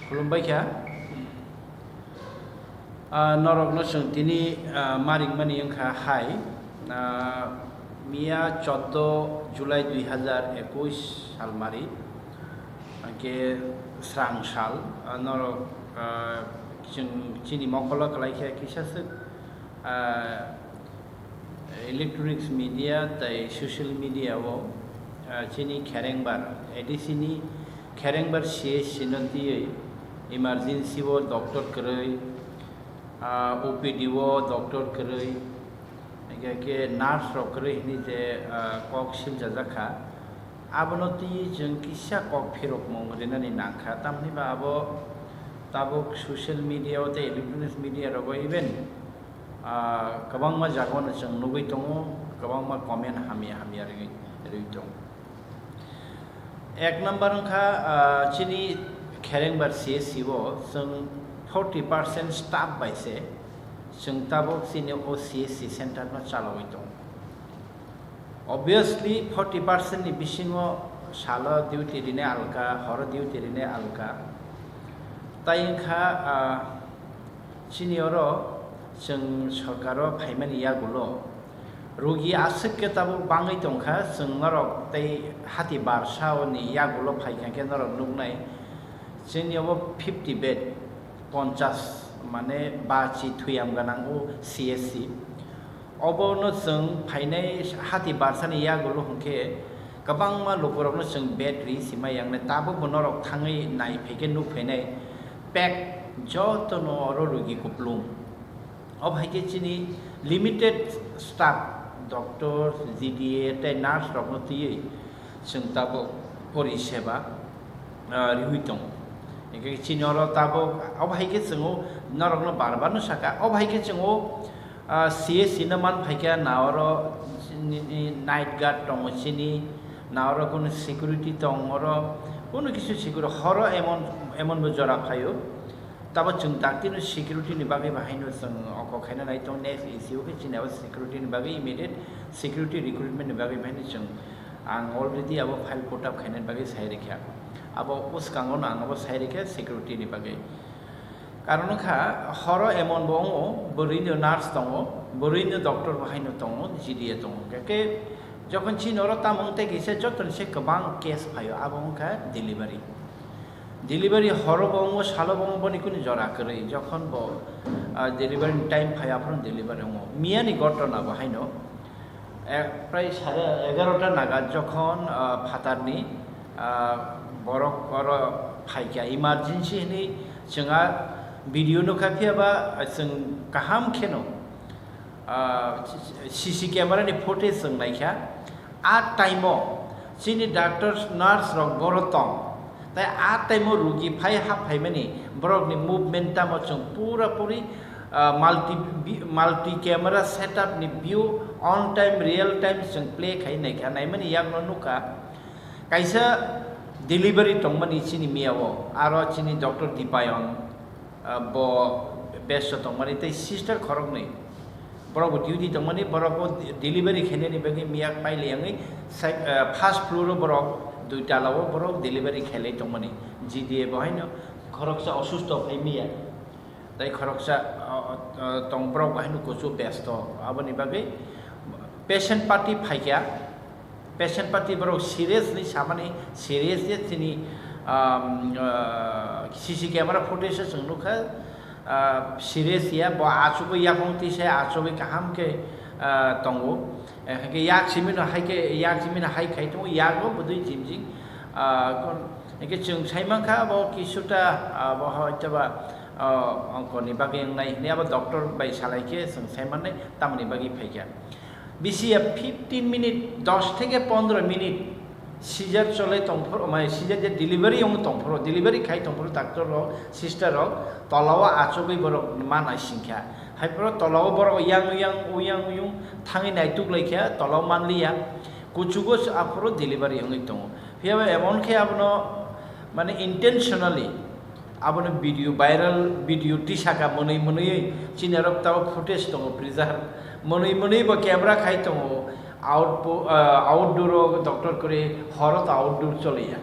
खुलुमबायखा नरकनो सोंथिनि मारिंमानि ओंखा हाय मिया 14 जुलाई 2021 साल मारी के स्रां साल नरक जों चिनी मकला कलाइखा किसासो इलेक्ट्रॉनिक्स मीडिया तय सोशल मीडिया वो चिनी खेरेंबार एडिसिनी खेरेंबार से सिनंती इमरजेंसी वो डॉक्टर करई ओपीडी वो डॉक्टर करई के नार्स रok करई नि जे कक सिल जाजाखा आबनती जों किसा कक फेरक मंगरेनानि नाखा तामनि बा आबो ताबुक सोशल मीडिया ते इलेक्ट्रॉनिक्स मीडिया रबो इवेन गोबां मा जागोन जों नुबै दङ गोबां मा कमेन्ट हामि आरो दं एक नंबर ओंखा चिनी खेरेंबार CSC वो जों 40% स्टाफ बायसे जों ताबुक चिनी ओ CSC सेंटर मा चालावै दं ऑब्वियसली 40% नि बिसिङाव साला डिउटी दिने आलका हर डिउटी दिने आलका ताइखा चिनियर जों सरकारो फाइमानि यागुलो रोगी आसके ताबु बाङै दंखा जों नरक तै हाति बारसावनि यागुलो फाइखाके नरक नुनाय जोंनियाव 50 बेड 50 माने बाची थुयाम गनांगौ CSC अबनो जों फाइनाय हाति बारसानि यागुलो हंके गोबां मा लबरावनो जों बेटरि सिमायांने ताबु बनरक थाङै नायफैके नुफैनाय पैक जतन रोगी कुप्लुम अब हाइके चिनी लिमिटेड स्टाफ डॉक्टर GDA ते नार्स रकनती जों ताबो परिसेवा रिहुइतों एके चिनर ताबो अब हाइके जों नरकनो बारबानो साका अब हाइके जों CSC न मान फाइका नावर नाइट गार्ड दङ चिनी नावर कोनो सिकिउरिटी दङ र कोनो किसु सिकिउर हर एमन जरा फायो तब जों दाक्तिनो सिकिउरिटी नि बागै बाहायनो जों अक खायना नायतो नेक्स्ट इश्यू के चिनाव सिकिउरिटी नि बागै इमिडिएट सिकिउरिटी रिक्रुटमेंट नि बागै बाहायनो जों आं अलरेडी अब फाइल कोट अप खायनाय बागै सायरेखा अब उस कांगो ना अब सायरेखा सिकिउरिटी नि बागै कारण खा हर एमन बङ बरैनो नार्स दङ बरैनो डॉक्टर बाहायनो दङ GDA दङ के যখন চিনর তামংতে গেছে যতন সে गोबां केस फायो आबंखा डिलीवरी हरबंग सालबंग बनिकुनि जरा करै जखन ब डिलीवरी टाइम फायाफ्रन डिलीवरी हम मियानि घटना बाहायनो प्राय 11:30 नागाद जखन फातारनि बरक कर फाइका इमारजेंसी नि जोंहा भिडिअ नुखाफियाबा जों गाहाम खेनो CC कैमरा नि फुटेज जों नायखा आ टाइमो चिनि डॉक्टर नार्स रक बरतम ताई आ टाइमो रोगी फाइ हाफ फाइमानि बरकनि मुभमेंट म जों पूरा पूरी मल्टी कैमरा सेटअप नि view on time real time जों प्ले खाइ नायखा नायमानि यागनो नुका काइसा डिलीवरी तंगमानि चिनि मियावो आरो चिनि डॉक्टर दीपायन ब बेस्ट तंगमानि तै सिस्टर खरगनै बरक ड्यूटी तंगमानि बरक डिलीवरी खेलेनि बागै मिया पाइलेङै फार्स्ट फ्लोर बरक दुईटा लाव बरक डिलीवरी खेले तंगमानि GDA बहायनो खरकसा असुस्थ फाइमिया ताई खरकसा तंबरक बहायनो कोचो बेस्ट आबनि बागै पेशेंट पार्टी फाइका पेशेंट पार्टी बरक सीरियसली सामानि सीरियस जे तिनि CC कैमरा फुटेज जों नुखा सीरियस या ब आचुबो याखंति से आचुबो काहाम के तंगो के याक्सिमिन हाइ खाइतो यागो बदुइ जिमजिं के जों साइमाखा ब किसुटा ब हयतोबा अंकनि बागै नाय ने अब डॉक्टर बाय सालायके जों साइमाने तामनि बागै फाइका बिसिया 15 मिनिट 10 থেকে 15 मिनिट सीजर चले तंफर माने सीजर जे डिलीवरी हम तंफर डिलीवरी खाइ तंफर डॉक्टर रो सिस्टर रो तलाव आचोबै बर माना सिंखा हाइपर तलाव बर उयां थाङै नायतुक लैखा तलाव मानलिया कुचुगो आफरो डिलीवरी हंगै दङ फियाबा एमन खे आबनो माने इंटेंशनली आबनो वीडियो वायरल वीडियो टिसाका मनै चिनारक ताव फुटेज दङ प्रिजार्व मनै ब कैमरा खाइ दङ आउटडोर डॉक्टर करे हरत आउटडोर चलिया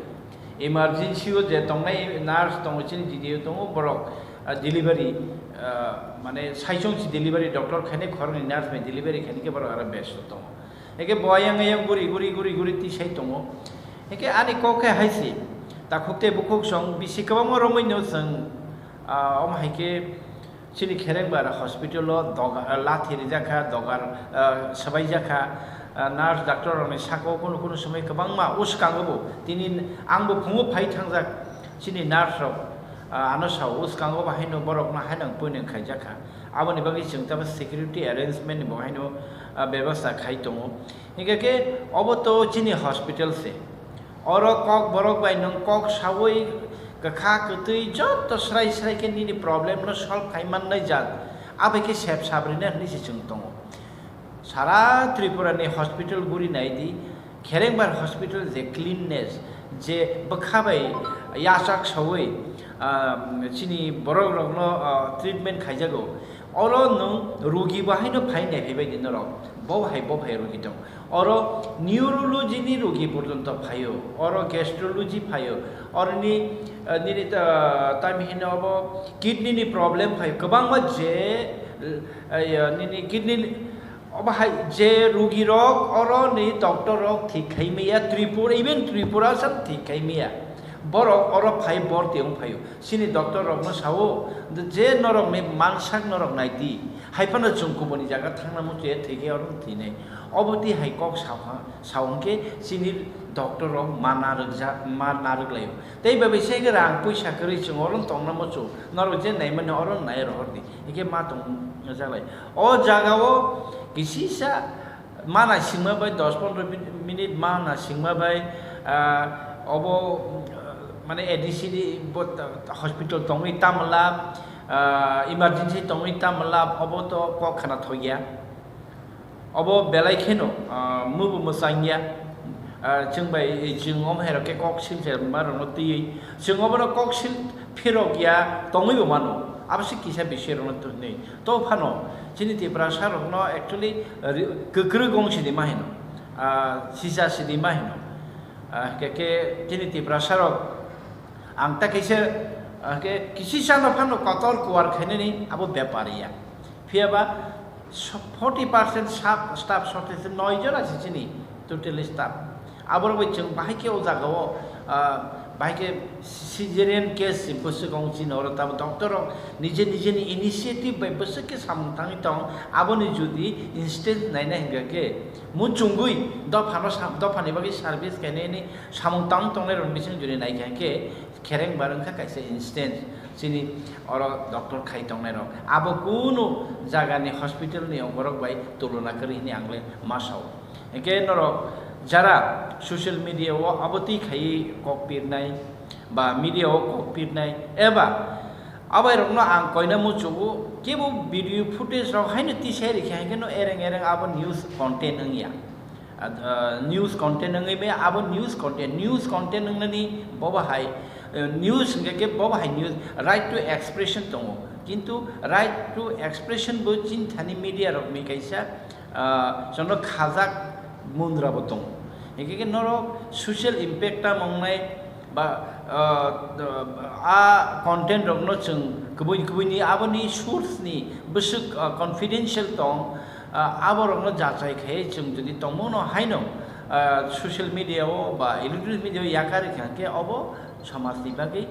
emergency o je tongnai nurse tong chini didiyo tong borok delivery mane saijong si delivery doctor khane khorni nurse me delivery khane ke borok ara best tong eke boyang ayang guri ti sai tong eke ani ko ke haisi ta khukte bukuk song bisi kabang romoi no sang om haike chini khereng bar hospital lo dogar lathi rijaka dogar sabai jaka nurse doctor roni sako kono samai kabang ma uskangobo tini angbo phungo phai thangjak chini nurse rok ano sa uskango bahino borok na hanang poineng khaijaka aboni bagi jingta security arrangement bo haino ব্যবস্থা khai tongo hingake oboto chini hospital se oro kok borok bai nong kok sawoi kakha kutui jot srai ke ni problem no solve khaiman nai jat abeke sep sabrina ni si chung tongo সারা ত্রিপুরানি hospital গুরি নাইদি খেরেংবার hospital যে cleanness যে বখাবাই Yasak সওই চিনি বড় রগ্ন treatment খাইজাগো or নং রোগী বাহাইনো phi নাইফাইবাই দিন rock বহাই রোগী দং or নিউরোলজিনি রোগী পর্যন্ত ফাইও or gastrology ফাইও অরনি Nini তামিহিনো of কিডনিনি problem phi গোবাংবা যে নিনি কিডনি অবাহাই যে রোগী রক অরনি ডক্টর রক ঠিক খাইমিয়া ত্রিপুরা সব ঠিক খাইমিয়া borok oro phai bor tiong phayo sini doctor rok no sawo je norok me mansak norok naiti haipana chungkuboni jaga thangna mo je thege orong thine oboti hai kok sawangke sini doctor rok manaruk layo tei babe sege rang puisa kari chungorong tongna mo chu norok je naiman orong nai rohordi ike ma tong jalai o jagao kisisa mana singma bai 10-15 minute mana singma bai obo মানে এডিসিডি hospital তংই তামলাব emergency তংই তামলাব of তো কখানা থইয়া of বেলাই খেনো মুবু মোসাইয়া जोंबाय जोंगम हेरके कक्सिल मारनो ती जोंगबनो कक्सिल फेरगिया तंगैबो मानो आबसे किसा बिसेरनो तने तो फानो जिनि तिब्रा सारनो एक्चुअली गोग्रो गंसिनि माहिनो सिसा सिनि माहिनो के जिनि तिब्रा सारक आं ता कैसे के किसी सानो फानो कतर कुआर खैनेनि आबो व्यापारिया फियाबा 40% स्टाफ शर्टेज 9 जन আছে जिनि टोटल स्टाफ आबर जों बाहायके ओ जागाव बाहायके सिजेरियन केस बसु गंसिन और तब डॉक्टर निजे निजेनि इनिशिएटिभ बाय बसुके सामथांनि दं आबनि जुदि इंस्टेंट नायना हिंगाके मुचुंगुइ दफानि बागै सार्भिस गायनायनि सामथां तंनाय रनबिसिं जुदि नायखाके खेरें बारंखा कायसे इंस्टेंट जिनि और डॉक्टर खाइ तंनाय रं आबो कुनु जागानि हॉस्पिटलनि अंगरक बाय तुलना करिनि आंगले मासाव एके नरक যারা সোশ্যাল মিডিয়াও আবতি খাই ককপিরনাই বা মিডিয়াও ককপিরনাই এবা আবার রকম আং কয়না মুচুবু কেবো ভিডিও ফুটেজ রক হাইনো তিসাই রেখে হাইকেনো এরেং আবো নিউজ কন্টেন্ট নংয়া নিউজ কন্টেন্ট নংই বে আবো নিউজ কন্টেন্ট নংনানি ববাহাই নিউজ কে ববাহাই নিউজ রাইট টু এক্সপ্রেশন দङ কিন্তু রাইট টু এক্সপ্রেশন বো চিন্তাनि মিডিয়া রক মি কাইসা জন্য খাজাক मुन्द्रा बतों एक नरो सोशल इम्पैक्टा मंगनाय बा आ कंटेंट रखनो जों गुबुन आबनि सोर्सनि बसु कन्फिडेंशियल दं आबो रखनो जाचाय खाय जों जुदि तमनो हायनो सोशल मीडियाओ बा इलेक्ट्रनिक मीडिया याकारि खाके अबो समाजनि बागै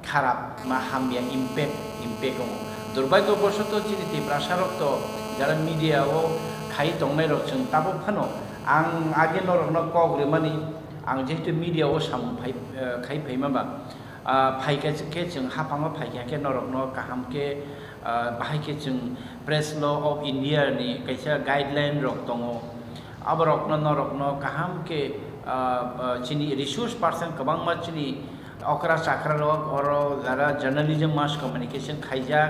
खाराप मा हामिया इम्पैक्ट दं दुर्भाग्यबशत जिनि प्रसारक तो जारा मीडियाओ खाइ तंनाय रक जों ताबो फानो आं आगे नरकनो कग्रिमानि आं जेहेतु मीडियाओ साम खाइ फैमाबा फाइके जों हाफाङो फाइके नरकनो काहामके बाहायके जों प्रेस ल अफ इंडिया नि कैसा गाइडलाइन रक दङ अब रकनो नरकनो काहामके चिनि रिसोर्स पर्सन गोबां मानसिनि अकरा चाकरा रक और जारा जर्नलिज्म मास कम्युनिकेशन खाइजा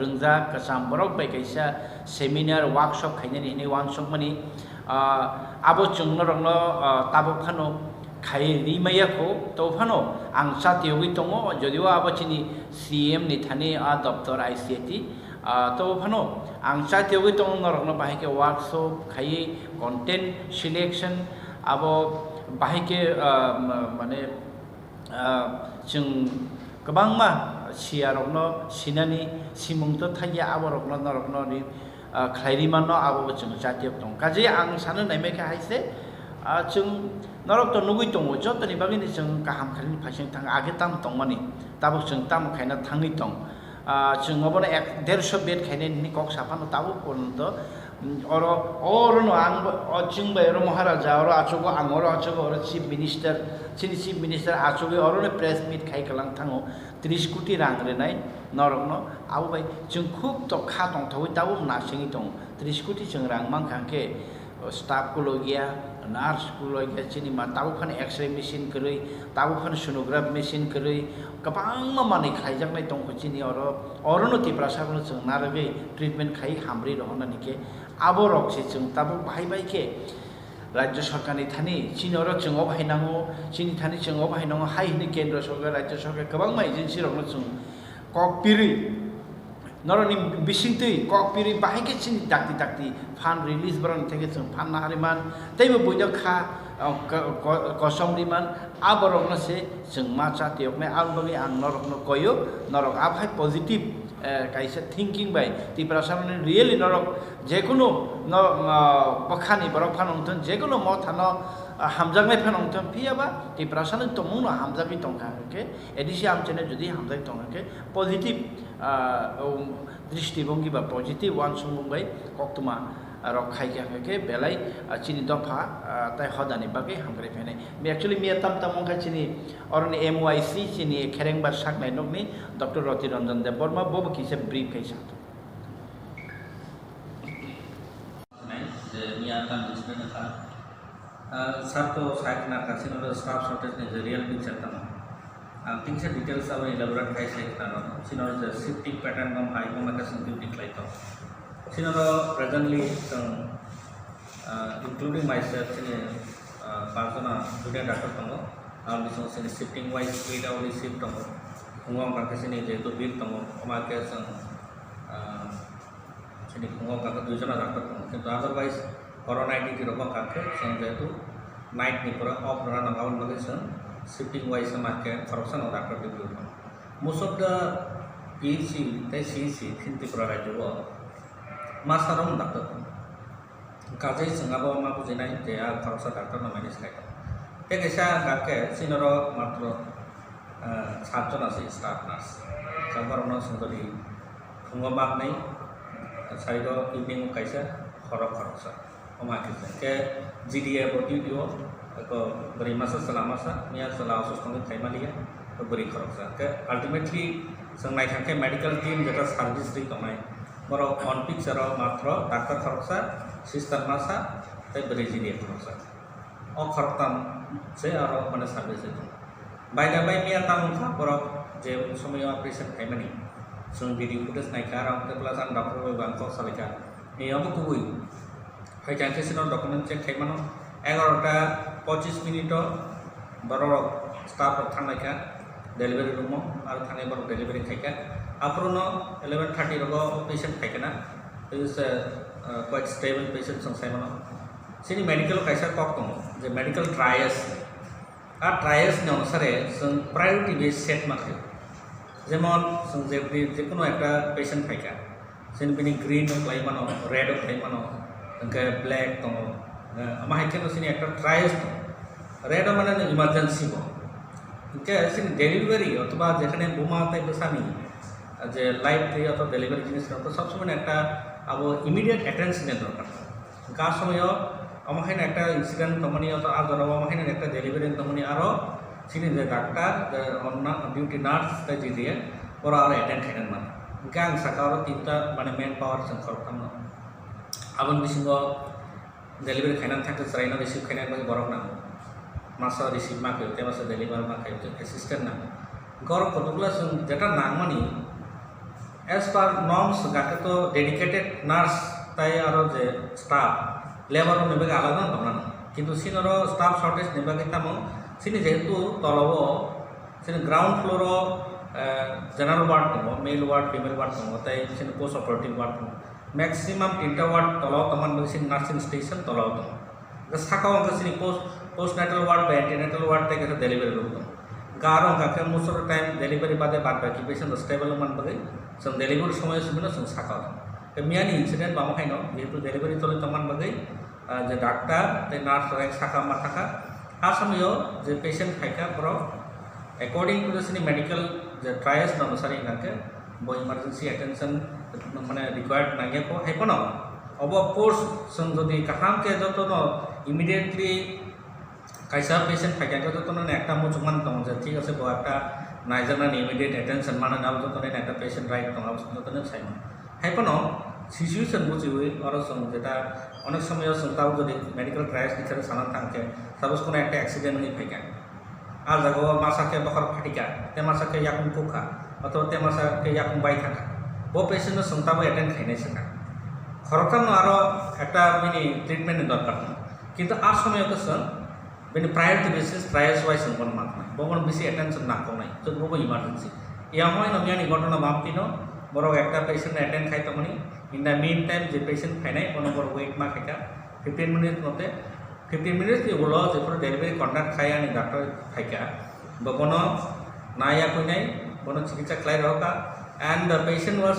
रोंजा कसाम बरक बाय कैसा सेमिनार वर्कशॉप खाइनानि नि वर्कशॉप मानि आबो जोंनो रंनो ताबो फानो खाइ रिमायाखौ तो फानो आं साथियोगै दङ जदिव आबो चिनि सीएम नि थानि आ दफ्तर आईसीटी तो फानो आं साथियोगै दङ नरकनो बाहायके वर्कशॉप खाइ कंटेंट सिलेक्शन आबो बाहायके माने जों गोबां मा सियारकनो सिनानि सिमुंथ' थाइया आबरकनो नरकनो खायरिमानो आबो जों जातिय दं काजे आं सानो नायमेखा हायसे जों नरक तो नुगै दङ जतनि बागैनो जों गाहाम खालिनि फारसे थां आगे ताम दंमानि ताबो जों ताम खायना थाङै दं जों अबनो 150 बेड खायनायनि कक साफानो ताबो पर्यन्त अरनो आं जोंबो अरो महाराजा अरो आचुगो आं अरो आचुगो अरो चिफ मिनिस्टार आचुगो अरो प्रेस मिट खाय खालां थाङो 30 कोटी रां रेनाय नरकनो आबो बाय जों खूब तो खा दं थावै ताबो नासिङै दं 30 कोटी जों रां मांखांके स्टाफ को लोगिया नार्स को लोगिया चिनी मा ताबो खान एक्सरे मेसिन करै ताबो खान सोनोग्राफ मेसिन करै गोबां माने खायजांनाय दं चिनी अरनो तिप्रासाबनो जों नारगै ट्रिटमेंट खाय हामब्रि रहनानि के आबो रक्सि जों ताबो बाहायबाय के राज्य सरकारनि थानि चिनी अर जों बाहायनांगौ चिनी थानि जों बाहायनांगौ हायनि केन्द्र सरकार राज्य सरकार गोबां मा एजेन्सि रनो जों ककपिरि नरनि बिसिंतै ककपिरि बाहायके चिनी दाक्ति फान रिलीज बरन थेके जों फान नारिमान तैबो बयनो खा कसमरिमान आबरकनो से जों मा जातियकने आलबगै आं नरकनो कयो नरक आफाय पजिटिभ कायसे थिंकिं बाय तिप्रासामनि रियली नरक जेकुनो न पखानि बरक फानंथन जेकुनो म थानो हामजांनाय फानंथन पियाबा तिप्रासानि तमुनो हामजागै दंखाके एदिसि आमचेने जुदि हामजागै दंखाके पजिटिभ दृष्टिभंगि बा पजिटिभ वान सुमुंबाय कक्तुमा रखायके बेलाय चिनी दफा ताय हदानि बागै हामग्रे फेनाय मे एक्चुअली मे तम तमंखा चिनी अरनि एमवाईसी चिनी खेरेंबा साकनाय नगनि डॉक्टर रति रंजन देव बर्मा बोब किसे ब्रीफ कैसा मिया तम जिसने था सब तो साइड ना कासिनो स्टाफ शॉर्टेज ने रियल पिक्चर था थिंग्स डिटेल्स अब इलाबोरेट कैसे था सिनो शिफ्टिंग पैटर्न कम हाई कम का संख्या light Sinoro presently including myself sini persona junior doctor tongo al bisong sini shifting wise speed only shift tongo ngong ka sini jeto bill tongo omake sini ngong ka dujona doctor tongo kintu otherwise corona id ki roba ka sing jeto night ni pura off run account bagi shifting wise make corruption doctor bill most of the PC tai CC kinti pura rajo masaron doctor kaje sengabo ma bujinai je a khorsa doctor na mani sai te kesa gake sinoro matro satjona se staff nurse jambarono sundori khungobak nei saido evening kaisa khorsa oma kisa ke GDA boti dio ko beri masa selama sa nia selama sustong thaimalia to beri khorsa ke ultimately sangnai thake medical team jeta service ri kamai मरो on picture मात्र doctor खरसा sister NASA ते ब्रेजिलिया खरसा ओ खरतम से आरो माने service है by the by मिया तामुखा बरो जे समय ऑपरेशन खायमानि जों भिडिअ फुटेज नायखा आरो ते प्लास आं डॉक्टर बाय बांको सालायखा एयावबो कुबुइ हाय जानसेसिनो डॉक्यूमेंट चेक खायमानो 11टा 25 मिनिट बरो स्टाफ थांनायखा डेलिवरी रूम आरो थांनाय बरो delivery खायखा Aprono 11:30 rogo patient khaikana is quite stable patient sangsai mano sini medical kaisa kok tong je medical trials a trials ne onusare sung priority base set makhe jemon sung je kono ekta patient khaika sini bini green klai mano red klai mano ke black tong ama haikeno sini ekta trials red mane emergency bo ke sini delivery otoba jekhane boma tai besami যে live দিয়ে অথবা delivery জিনিস তো সবসময় একটা আবো immediate অ্যাটেনশনের দরকার কার সময় আমাখানে একটা ইনসিডেন্ট তমনি অত আর ধরো আমাখানে একটা ডেলিভারি তমনি আরও সিনি যে ডাক্তার অন্য ডিউটি নার্স তাই দিয়ে ওরা আরও অ্যাটেন্ড খাইনেন মানে গাং সাকা আরও 3টা মানে মেন পাওয়ার সংখ্যক থামনো আবন বিসিঙ্গ ডেলিভারি খাইনান থাকতে চাইনা রিসিভ খাইনান বাকি বরফ না মাসা রিসিভ মা খেতে মাসা ডেলিভার মা খাইতে অ্যাসিস্ট্যান্ট না গরম কতগুলো যেটা নাংমানি as per norms gake to dedicated nurse tai aro je staff labor nebe alada tomna kintu sinoro staff shortage nebe tamo sini jehetu tolobo sini ground floor general ward tomo male ward female ward tomo tai sini post operative ward tomo maximum 3 ward tolo toman sini nursing station tolo tomo ga saka sini post natal ward ba antenatal ward tai ke delivery room karo kakek most of the time delivery bade bad baki patient stable man bagai sung delivery সময় সুবিনা sung sakal miani incident bama kaino jehetu delivery tole toman bagai je doctor te nurse rek saka mataka asamiyo je patient khaika pro according to the medical je trials anusari ngake bo emergency attention mane required nage ko hepono obo course sung jodi kaham ke jotono immediately kaisa patient khaika jotono ekta muchman tong je thik ase bo ekta naijana immediate attention mane naw jotono ekta patient right tong jotono saimo hepono situation বুঝিবই আর যেটা অনেক সময় তাও যদি medical trials teacher Sanan থাকে suppose কোনো একটা অ্যাক্সিডেন্ট হয়ে থাকে আর জাগো মাসাকে বখর ফাটিকা তে মাসাকে ইয়াকুম কুখা অথবা তে মাসাকে ইয়াকুম বাই থাকা ও পেশেন্ট সন্তাবো অ্যাটেন্ড খাইনাই শেখা খরকানো আরও একটা মানে ট্রিটমেন্টের দরকার কিন্তু আর সময় কেসন মানে প্রায়োরিটি বেসিস ট্রায়ালস ওয়াইজ কোনো মাত নাই বগন বেশি অ্যাটেনশন না কম নাই তো বগো ইমার্জেন্সি ইয়াময় নমিয়ানি ঘটনা মাপতিনো বড় একটা পেশেন্ট অ্যাটেন্ড খাই তখনই in the meantime the patient finai kono bor wait ma khaika 15 minutes note 15 minutes ti bolo je pore delivery conduct khaya ni doctor khaika bono naya koinai bono chikitsa klai roka and the patient was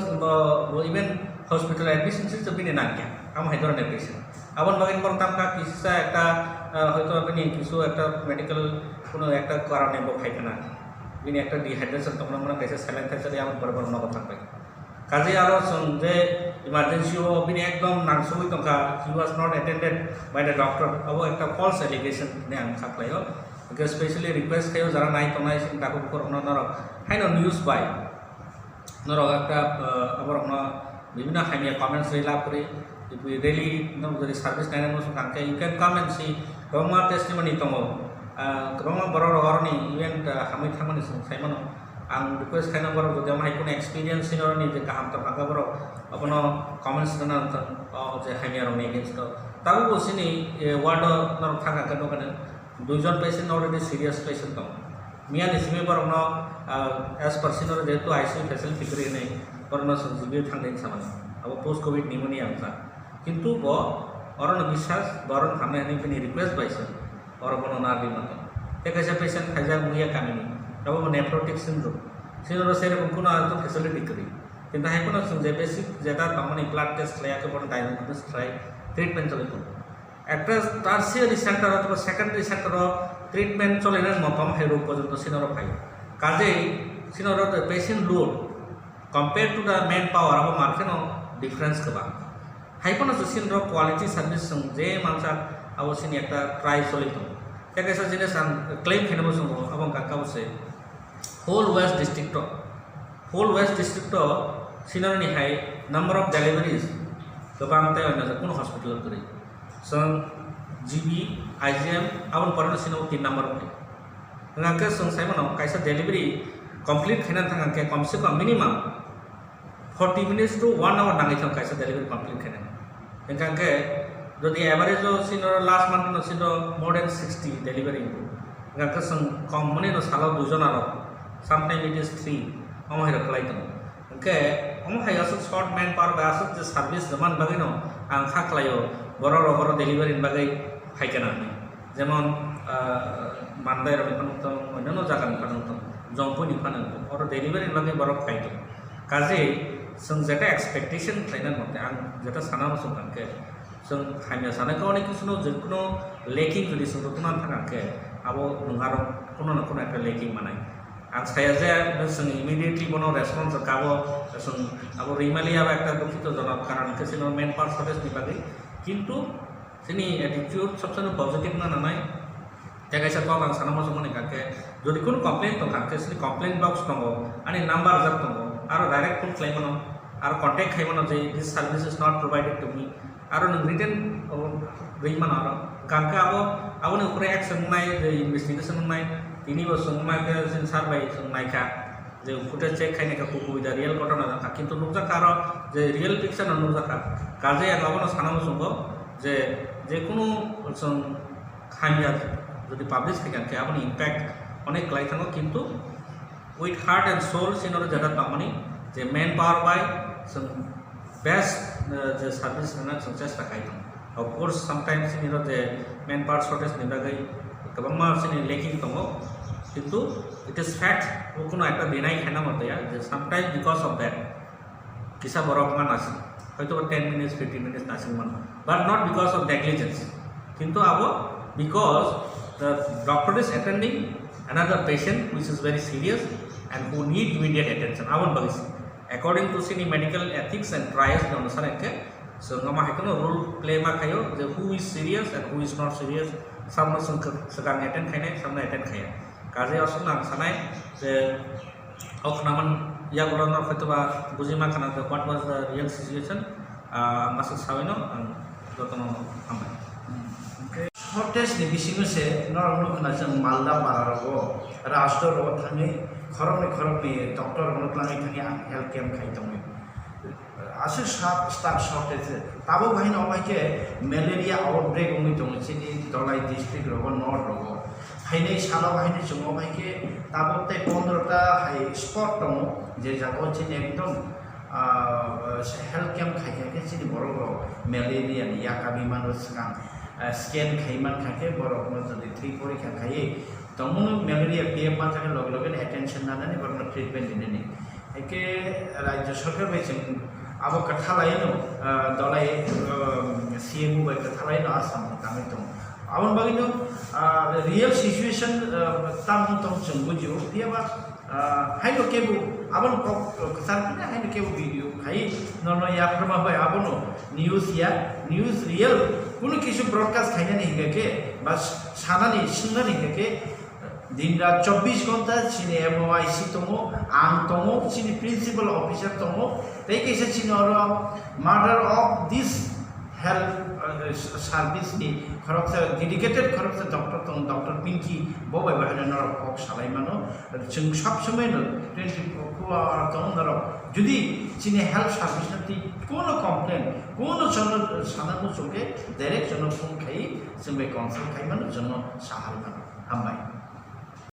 even hospital admission is bini nakya am haidor ne patient abon bagin bor tam ka kisa ekta hoyto apni kisu ekta medical kono ekta karone bo khaika na bini ekta dehydration tomra mona kaise saline thachari am bor bor no kotha pai kaje aro je emergency bini ekdom nangsoi tongka he was not attended by the doctor abo ekta false allegation ne ang khaklayo because specially request kayo jara nai tonai sin taku korona norok haino news by norok ekta abor ono bibina haimia comments rela pore if we really know the service nine no sanke you can come and see roma testimony tongo roma boror horni event hamai thamani saimono ang request kaino bor jodi amai kono experience sinoni je kaham ta banga bor apono comments dana je haimia roni against tabu bosini ward nor thanga kano kana dujon patient already serious patient to mia nisime bor ono as person or jetu ICU facility kri nei korona sanjibi thangdai samani abo post covid pneumonia amsa kintu bo oron বিশ্বাস boron hamne ani pini request baise or bono na bimato te kaisa patient khaja muya kamini tabo nephrotic syndrome sinoro serekom kono alto facility kri কিন্তু high কোনো যে basic যেটা তখন blood test লেয়াকে বড় diagnosis try treatment চলে তো একটা tertiary centre অথবা সেকেন্ডারি সেন্টার ট্রিটমেন্ট চলে না মতম হাই রোগ পর্যন্ত সিনর ভাই কাজেই সিনর patient load compare to the manpower আবার মার্কেনো ডিফারেন্স গোবা হাই কোনো সিনর কোয়ালিটি সার্ভিস যে মানুষ আবশ্যিক একটা ট্রাই চলে তো একটা জিনিস ক্লেম খেলব সঙ্গ এবং কাকা বসে হোল west district sinoni hai number of deliveries gobang te oina kun hospital kori so GB IGM abon parana sino 3 number pe ngake song sai mano kaisa delivery complete khena thanga ke kam se kam minimum 40 minutes to 1 hour nangai thang kaisa delivery complete khena engke jodi average sino last month no sino more than 60 delivery ngake song kam mone no salo dujon aro sometimes it is 3 amai raklai to engke hai asuk short man power ba asuk je service zaman bagino ang khaklayo boro delivery bagai haikana jemon mandai rabi panto onno jagan panto jomponi panto or delivery bagai boro khaito kaje sung jeta expectation trainer mote ang jeta sana masuk ke sung haimya sana ko onek কিছু যেকোনো lacking যদি সঙ্গ তোমার থাকাকে abo nungaro kono na kono একটা lacking manai ang saya je sung immediately bono response kabo sung abo rimali aba ekta dukhito jonok karon kesino main part service ni bagai kintu sini attitude सबसे positive na nanai tekaisa ko ang sanamo sumone kake jodi kono complaint to kake sini complaint box tongo ani number jak tongo aro direct phone claim no aro contact khai mano je this service is not provided to me aro written rimana aro kake abo ne upore action nai investigation nai তিনি বছর মাকে সার্ভাই নাইকা যে footage check খাই নাকা কুকুবিদা real ঘটনা দেখা কিন্তু নুকজাকা আরো যে রিয়েল পিকচার নুকজাকা কাজে আগানো সানানো সম্ভব যে যে কোনো খাইয়া যদি পাবলিশ থাকে আপনি ইম্প্যাক্ট অনেক লাই থাকো কিন্তু উইথ হার্ট অ্যান্ড সোল সিনরে যেটা তামনি যে মেন পাওয়ার বাই বেস্ট যে সার্ভিস চেষ্টা খাই অফকোর্স সামটাইমস সিনির যে মেন পাওয়ার শর্টেজ নিবাগাই गोबां मानसिनि लेकिं दङ কিন্তু ইট ইজ ফ্যাক্ট কোনো একটা দিনাই খানা মতো যে সামটাইম বিকজ অফ দ্যাট কিসা বরফ মান আছে হয়তো 10 minutes 15 minutes নাসিং মান but not because of negligence কিন্তু আবো because the doctor is attending another patient which is very serious and who need immediate attention abon bagis according to sini medical ethics and trials the anusar ke so ngama hakono rule play ma khayo je who is serious and who is not serious samna sakang attend khaine samna attend khaya kaje asna sanai je oknaman ya golonor hoyto ba bujima khana what was the real situation masuk sawino jotono amai shortage ni bisingo se normal khana jang malda pararogo rashtor ro thani khoromni doctor ro klangi thani health camp khai tongi ase staff shortage tabo bahina obaike malaria outbreak ongi tongi chini dolai district ro nord ro haine sala bahine jungo baike tabo te 15 ta hai spot tongo je jago chini ekdom health camp khai ke chini boro malaria ni yakabi manus kang scan খাইমান থাকে বড় কোনো যদি three পরীক্ষা খাইয়ে তখন malaria PM মা থাকে লগে লগে অ্যাটেনশন না দেয় বড় ট্রিটমেন্ট দিনে নেই একে রাজ্য সরকার পেয়েছেন আবো কাঠালাইনো দলাই সিএমও বাই কাঠালাইনো আসাম কামে তো আবন বাগিনো রিয়েল সিচুয়েশন তাম তো जों বুঝিও পিয়াবা হাইনো কেবু আবন সারকিনা হাইনো কেবু ভিডিও খাই ননো ইয়া প্রমা হয় আবনো নিউজ রিয়েল কোনো কিছু ব্রডকাস্ট খাইনা নেই কে বা সানানি সিংনানি কে দিন রাত 24 ঘন্টা চিনি এমওআইসি তমো আং তমো চিনি প্রিন্সিপাল অফিসার তমো তাই কেসে চিনি অর murder of this health service ni খরকসা ডেডিকেটেড খরকসা ডক্টর তং ডক্টর পিঙ্কি ববাই বাহানা নর কক সালাই মানো जों সব সময় 24 আওয়ার তং নর যদি চিনি হেলথ সার্ভিস নাতি কোনো কমপ্লেন কোনো সাধারণ চোখে ডাইরেক্ট জন ফোন খাই जों বে কনসাল্ট খাই মানো জন সাহায্য হামবাই